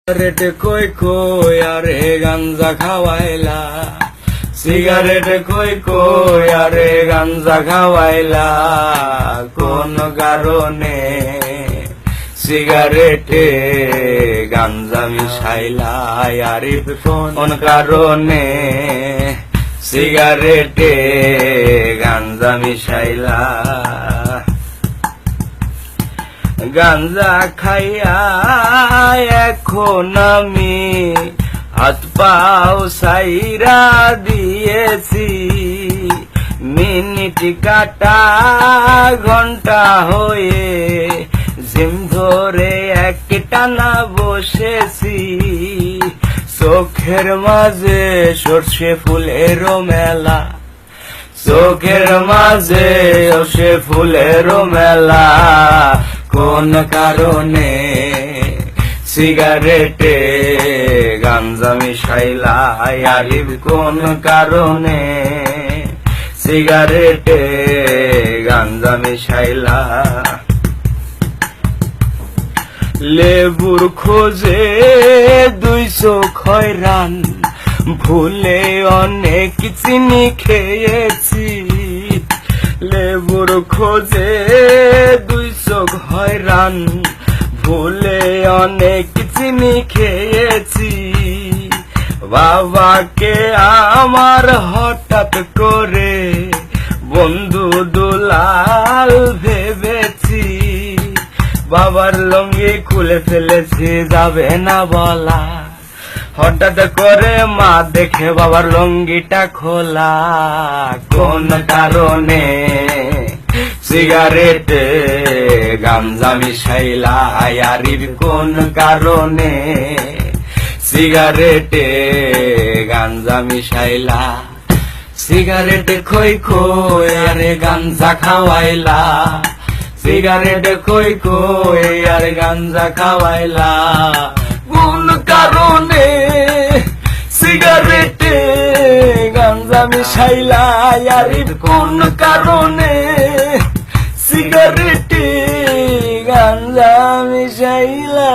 Cigarette কই কই আরে গাঞ্জা খাওয়াইলা, সিগারেট কই কই আরে গাঞ্জা খাওয়াইলা, কোন কারণে সিগারেটে গাঞ্জা মিশাইলা, আরিফ কোন কারণে সিগারেটে গাঞ্জা মিশাইলা। গাঞ্জা খাইয়া এখন আমি হাত পাও সাইরা দিয়েছি, মিনিট কাটা ঘন্টা হয়ে জিম ধরে একটানা বসেছি, চোখের মাঝে সর্ষে ফুলেরও মেলা, চোখের মাঝে সর্ষে ফুলেরও মেলা, কোন কারণে সিগারেটে গাঞ্জা মিশাইলা, আরিফ কোন কারণে সিগারেটে গাঞ্জা মিশাইলা। লেবুর খোঁজে 200 খয়রান, ভুলে অনেক চিনি খেয়েছি, লেবুর খোঁজে 200 খয়রান, ভুলে অনেক চিনি খেয়েছি, বাবাকে আমার হঠাৎ করে বন্ধু দুলাল ভেবেছি, বাবার লুঙ্গি খুলে ফেলেছি যাবে না বলা, হঠাৎ করে মা দেখে বাবার লুঙ্গিটা খোলা, কোন কারণে সিগারেটে গাঞ্জা মিশাইলা, আরিফ কোন কারণে সিগারেটে গাঞ্জা মিশাইলা। সিগারেট খই খই আরে গাঞ্জা খাওয়াইলা, সিগারেট খই খই আরে গাঞ্জা খাওয়াইলা, কোন কারণে সিগারেটে গাঞ্জা মিশাইলা, আরিফ কোন কারণে সিগারেটে গাঞ্জা মিশাইলা।